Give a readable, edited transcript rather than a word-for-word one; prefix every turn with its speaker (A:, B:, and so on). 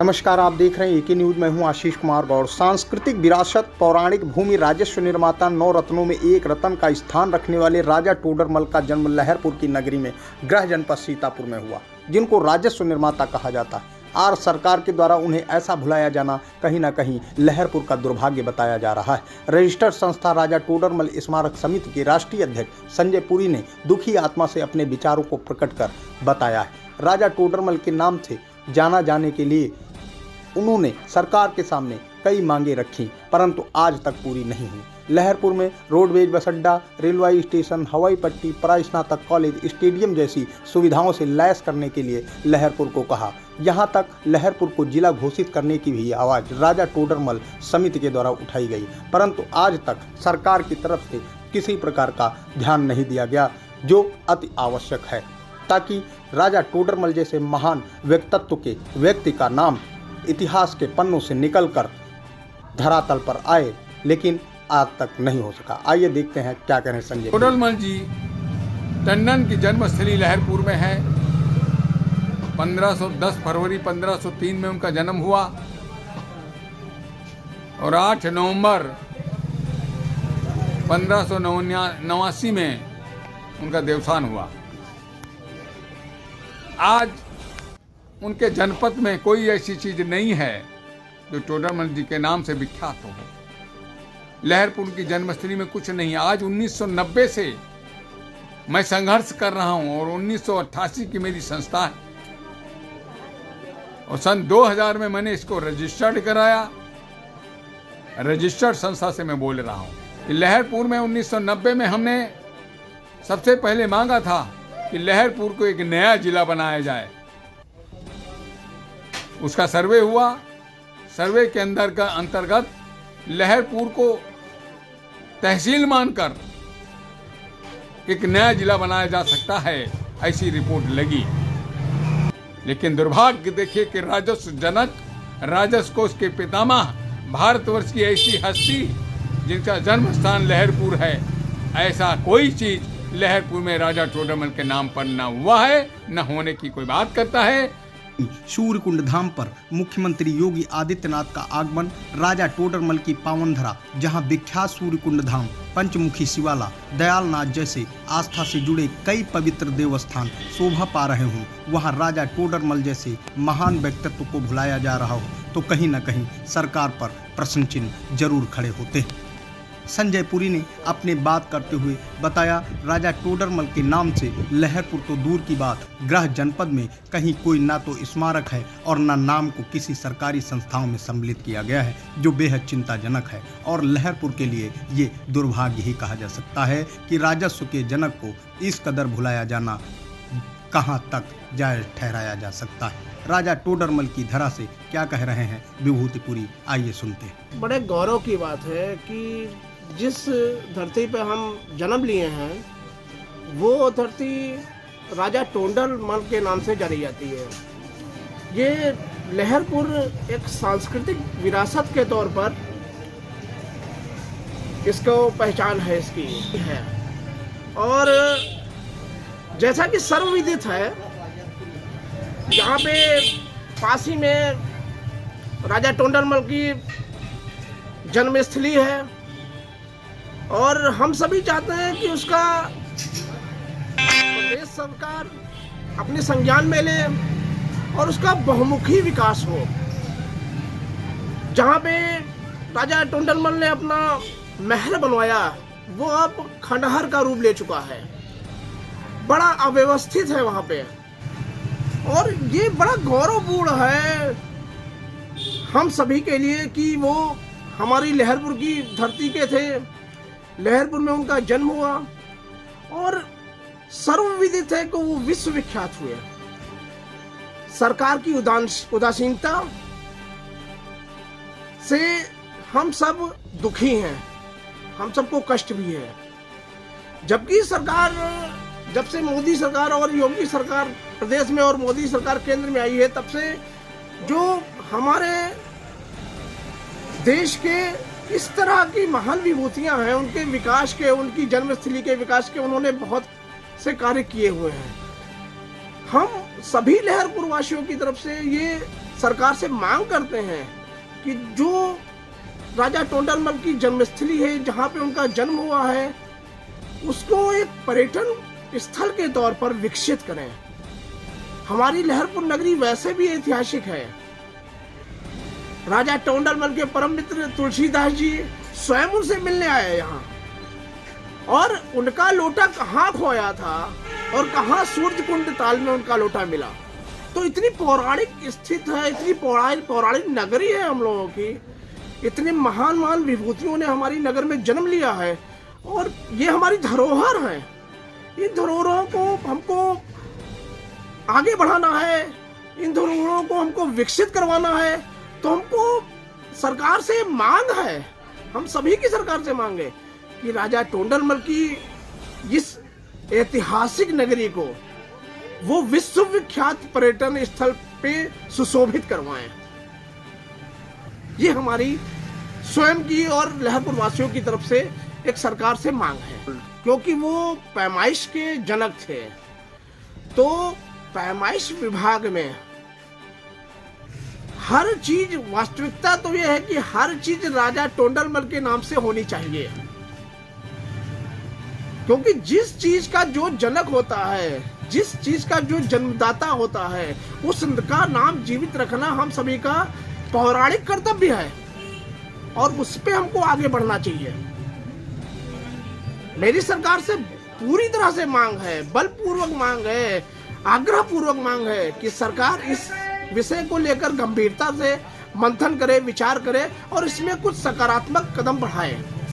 A: नमस्कार, आप देख रहे हैं एके न्यूज। मैं हूं आशीष कुमार गौड़। सांस्कृतिक विरासत, पौराणिक भूमि, राजस्व निर्माता, 9 रत्नों में एक रत्न का स्थान रखने वाले राजा टोडरमल का जन्म लहरपुर की नगरी में गृह जनपद सीतापुर में हुआ, जिनको राजस्व निर्माता कहा जाता है। और सरकार के द्वारा उन्हें ऐसा भुलाया जाना कहीं ना कहीं लहरपुर का दुर्भाग्य बताया जा रहा है। रजिस्टर्ड संस्था राजा टोडरमल स्मारक समिति के राष्ट्रीय अध्यक्ष संजय पुरी ने दुखी आत्मा से अपने विचारों को प्रकट कर बताया है। राजा टोडरमल के नाम से जाना जाने के लिए उन्होंने सरकार के सामने कई मांगे रखी, परंतु आज तक पूरी नहीं हुई। लहरपुर में रोडवेज, बस अड्डा, रेलवे स्टेशन, हवाई पट्टी, प्रास्नातक कॉलेज, स्टेडियम जैसी सुविधाओं से लैस करने के लिए लहरपुर को कहा। यहां तक लहरपुर को जिला घोषित करने की भी आवाज़ राजा टोडरमल समिति के द्वारा उठाई गई, परंतु आज तक सरकार की तरफ से किसी प्रकार का ध्यान नहीं दिया गया, जो अति आवश्यक है, ताकि राजा टोडरमल जैसे महान व्यक्तित्व के व्यक्ति का नाम इतिहास के पन्नों से निकलकर धरातल पर आए, लेकिन आज तक नहीं हो सका। आइए देखते हैं क्या कह रहे हैं संजय।
B: टोडरमल जी टंडन की जन्मस्थली लहरपुर में है। 10 फरवरी 1503 में उनका जन्म हुआ और 8 नवंबर 1589 में उनका देवसान हुआ। आज उनके जनपद में कोई ऐसी चीज नहीं है जो टोडरमल जी के नाम से विख्यात हो। लहरपुर की जन्मस्थली में कुछ नहीं। आज 1990 से मैं संघर्ष कर रहा हूं और 1988 की मेरी संस्था है और सन 2000 में मैंने इसको रजिस्टर्ड कराया। रजिस्टर्ड संस्था से मैं बोल रहा हूं। लहरपुर में 1990 में हमने सबसे पहले मांगा था कि लहरपुर को एक नया जिला बनाया जाए। उसका सर्वे हुआ। सर्वे के अंतर्गत लहरपुर को तहसील मानकर एक नया जिला बनाया जा सकता है, ऐसी रिपोर्ट लगी। लेकिन दुर्भाग्य देखिए कि राजस्व जनक, राजस्व कोष के पितामह, भारतवर्ष की ऐसी हस्ती जिनका जन्म स्थान लहरपुर है, ऐसा कोई चीज लहरपुर में राजा टोडरमल के नाम पर न हुआ है, न होने की कोई बात करता है।
A: सूर्यकुंड धाम पर मुख्यमंत्री योगी आदित्यनाथ का आगमन, राजा टोडरमल की पावन धरा, जहां विख्यात सूर्यकुंड धाम, पंचमुखी शिवाला, दयालनाथ जैसे आस्था से जुड़े कई पवित्र देवस्थान शोभा पा रहे हों, वहां राजा टोडरमल जैसे महान व्यक्तित्व को भुलाया जा रहा हो, तो कहीं न कहीं सरकार पर प्रश्न चिन्ह जरूर खड़े होते हैं। संजय पुरी ने अपने बात करते हुए बताया, राजा टोडरमल के नाम से लहरपुर तो दूर की बात, गृह जनपद में कहीं कोई ना तो स्मारक है और ना नाम को किसी सरकारी संस्थाओं में सम्मिलित किया गया है, जो बेहद चिंताजनक है। और लहरपुर के लिए ये दुर्भाग्य ही कहा जा सकता है कि राजस्व के जनक को इस कदर भुलाया जाना कहाँ तक जायज ठहराया जा सकता है। राजा टोडरमल की धरा से क्या कह रहे हैं विभूतिपुरी, आइए सुनते हैं।
C: बड़े गौरव की बात है कि जिस धरती पे हम जन्म लिए हैं, वो धरती राजा टोडरमल के नाम से जानी जाती है। ये लहरपुर एक सांस्कृतिक विरासत के तौर पर इसको पहचान है, इसकी है। और जैसा कि सर्वविदित है, यहाँ पे पास ही में राजा टोडरमल की जन्मस्थली है और हम सभी चाहते हैं कि उसका प्रदेश सरकार अपने संज्ञान में ले और उसका बहुमुखी विकास हो। जहाँ पे राजा टोडरमल ने अपना महल बनवाया, वो अब खंडहर का रूप ले चुका है। बड़ा अव्यवस्थित है वहाँ पे, और ये बड़ा गौरवपूर्ण है हम सभी के लिए कि वो हमारी लहरपुर की धरती के थे। लहरपुर में उनका जन्म हुआ और सर्वविदित है कि वो विश्व विख्यात हुए। सरकार की उदासीनता से हम सब दुखी हैं, हम सबको कष्ट भी है। जबकि सरकार, जब से मोदी सरकार और योगी सरकार प्रदेश में और मोदी सरकार केंद्र में आई है, तब से जो हमारे देश के इस तरह की महान विभूतियां हैं, उनके विकास के, उनकी जन्मस्थली के विकास के उन्होंने बहुत से कार्य किए हुए हैं। हम सभी लहरपुर वासियों की तरफ से ये सरकार से मांग करते हैं कि जो राजा टोडरमल की जन्मस्थली है, जहाँ पे उनका जन्म हुआ है, उसको एक पर्यटन स्थल के तौर पर विकसित करें। हमारी लहरपुर नगरी वैसे भी ऐतिहासिक है। राजा टोडरमल के परम मित्र तुलसीदास जी स्वयं उनसे मिलने आए यहाँ, और उनका लोटा कहाँ खोया था और कहाँ सूर्य कुंड ताल में उनका लोटा मिला। तो इतनी पौराणिक स्थित है, इतनी पौराणिक नगरी है हम लोगों की, इतने महान महान विभूतियों ने हमारी नगर में जन्म लिया है, और ये हमारी धरोहर है। इन धरोहरों को हमको आगे बढ़ाना है, इन धरोहरों को हमको विकसित करवाना है। तो हमको सरकार से मांग है, हम सभी की सरकार से मांग है कि राजा टोडरमल की इस ऐतिहासिक नगरी को वो विश्वविख्यात पर्यटन स्थल पे सुशोभित करवाएं। ये हमारी स्वयं की और लहरपुर वासियों की तरफ से एक सरकार से मांग है, क्योंकि वो पैमाइश के जनक थे। तो पैमाइश विभाग में हर चीज, वास्तविकता तो यह है कि हर चीज राजा टोडरमल के नाम से होनी चाहिए, क्योंकि जिस चीज का जो जनक होता है, जिस चीज का जो जन्मदाता होता है, उसका नाम जीवित रखना हम सभी का पौराणिक कर्तव्य है, और उस पे हमको आगे बढ़ना चाहिए। मेरी सरकार से पूरी तरह से मांग है, बलपूर्वक मांग है, आग्रह पूर्वक मांग है कि सरकार इस विषय को लेकर गंभीरता से मंथन करे, विचार करे और इसमें कुछ सकारात्मक कदम बढ़ाए।